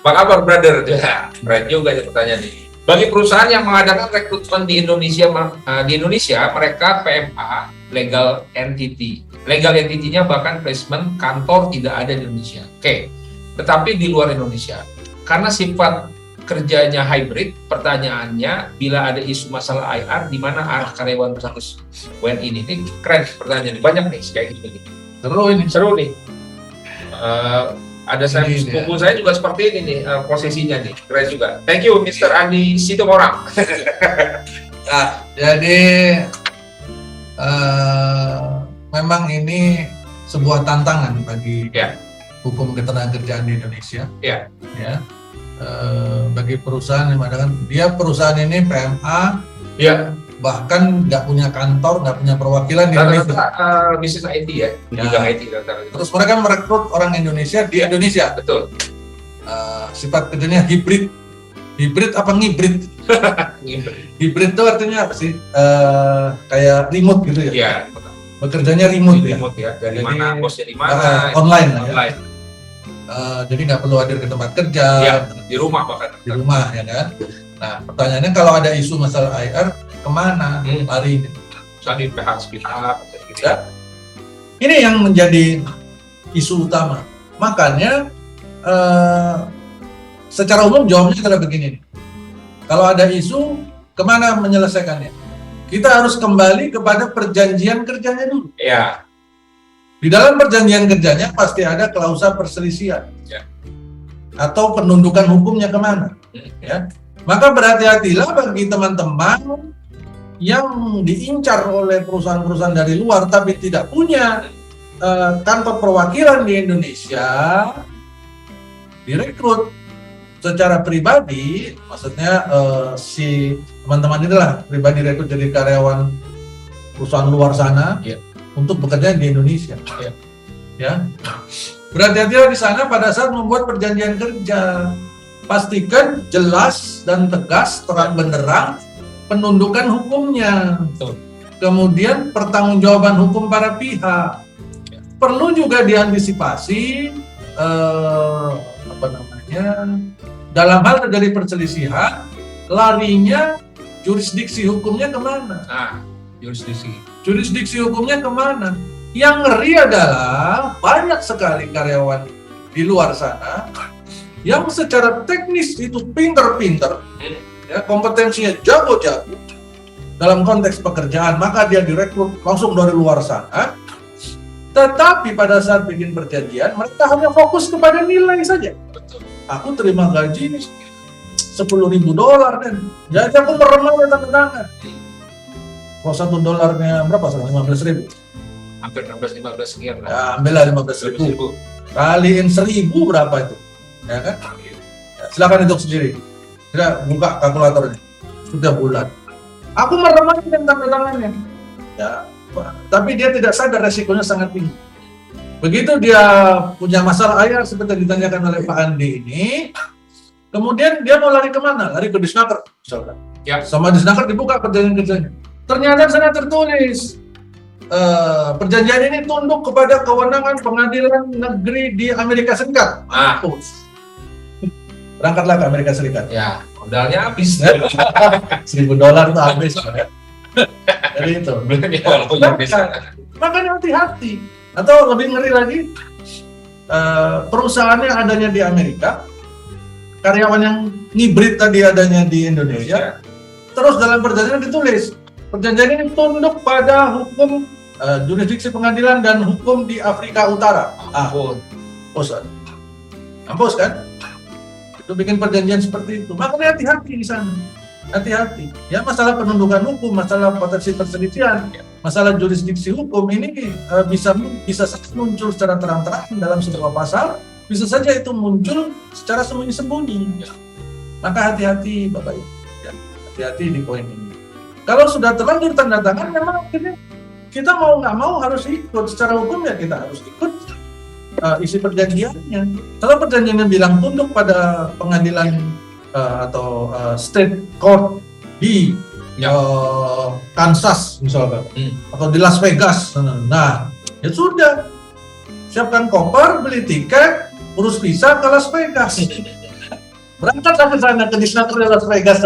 Apa kabar, brother? Ya, keren juga ya pertanyaan ini. Bagi perusahaan yang mengadakan rekrutmen di Indonesia, mereka PMA, legal entity. Legal entity-nya bahkan placement kantor tidak ada di Indonesia. Oke, tetapi di luar Indonesia. Karena sifat kerjanya hybrid, pertanyaannya, bila ada isu masalah IR, di mana arah karyawan harus WNI ini? Ini keren pertanyaan, banyak nih kayak gitu. Seru nih. Ada saya sepupu saya juga seperti ini nih posisinya nih, keren juga. Thank you Mr. Andi Situmorang. Nah, jadi memang ini sebuah tantangan bagi hukum ketenagakerjaan di Indonesia. Ya. Bagi perusahaan yang mengadakan, dia perusahaan ini PMA, bahkan nggak punya kantor, nggak punya perwakilan di Indonesia. Bisnis IT ya, bidang IT. Terus mereka merekrut orang Indonesia di Indonesia. Betul. Sifat kerjanya hibrid. Hibrid apa ngibrid? Hibrid itu artinya apa sih? Kayak remote gitu ya? Iya. Bekerjanya remote ya. Dari mana, bosnya di mana? Online lah ya. Jadi nggak perlu hadir ke tempat kerja. Ya, di rumah bahkan. Di rumah ya kan. Nah pertanyaannya, kalau ada isu masalah IR, kemana lari? Misalnya di PH Spital, gitu ya. Ini yang menjadi isu utama. Makanya secara umum jawabnya adalah begini. Kalau ada isu, kemana menyelesaikannya? Kita harus kembali kepada perjanjian kerjanya dulu. Ya. Di dalam perjanjian kerjanya pasti ada klausa perselisihan. Atau penundukan hukumnya kemana. Ya. Maka berhati-hatilah bagi teman-teman yang diincar oleh perusahaan-perusahaan dari luar tapi tidak punya kantor perwakilan di Indonesia, direkrut secara pribadi, maksudnya si teman-teman inilah pribadi direkrut jadi karyawan perusahaan luar sana untuk bekerja di Indonesia. Ya, berhati-hatilah di sana pada saat membuat perjanjian kerja. Pastikan jelas dan tegas, terang benderang penundukan hukumnya. Betul. Kemudian pertanggungjawaban hukum para pihak. Perlu juga diantisipasi dalam hal terjadi perselisihan, larinya jurisdiksi hukumnya kemana? Jurisdiksi hukumnya kemana? Yang ngeri adalah banyak sekali karyawan di luar sana yang secara teknis itu pinter-pinter, ya, kompetensinya jago-jago dalam konteks pekerjaan, maka dia direkrut langsung dari luar sana. Tetapi pada saat bikin perjanjian, mereka hanya fokus kepada nilai saja. Aku terima gaji $10.000 dan jadi aku meremah tanda tangan. Kalau $1 berapa? 15.000. Hampir 16-15 sekian. Ya, ambillah 15.000. Kaliin 1.000 berapa itu? Ya kan? Ya, silakan hitung sendiri. Sudah buka kalkulatornya. Sudah bulan. Aku meremahkan tanda tangannya. Ya, tapi dia tidak sadar resikonya sangat tinggi. Begitu dia punya masalah IR seperti yang ditanyakan oleh Pak Andi ini, kemudian dia mau lari kemana? Lari ke Disnaker, misalkan. Ya. Sama Disnaker dibuka perjanjian kerjanya. Ternyata sana tertulis perjanjian ini tunduk kepada kewenangan pengadilan negeri di Amerika Serikat. Berangkatlah ke Amerika Serikat. Ya, modalnya habis. $1.000 itu habis. Jadi itu. Makanya hati-hati. Atau lebih ngeri lagi, perusahaannya adanya di Amerika, karyawan yang ngibrit tadi adanya di Indonesia. Terus dalam perjanjian ditulis, perjanjian ini tunduk pada hukum jurisdiksi pengadilan dan hukum di Afrika Utara. Ampus kan? Itu bikin perjanjian seperti itu. Makanya hati-hati di sana. Hati-hati. Ya, masalah penundukan hukum, masalah potensi perselisihan, masalah jurisdiksi hukum ini bisa saja muncul secara terang-terangan dalam sebuah pasal, bisa saja itu muncul secara sembunyi-sembunyi. Maka hati-hati Bapak Ibu. Ya, hati-hati di poin ini. Kalau sudah terlanjur tanda tangan, memang akhirnya kita mau nggak mau harus ikut. Secara hukum ya kita harus ikut isi perjanjiannya. Kalau perjanjiannya bilang tunduk pada pengadilan atau state court di Kansas misalkan, atau di Las Vegas, nah ya sudah, siapkan koper, beli tiket, urus visa ke Las Vegas. Berangkat ke sana ke Disneyland Las Vegas.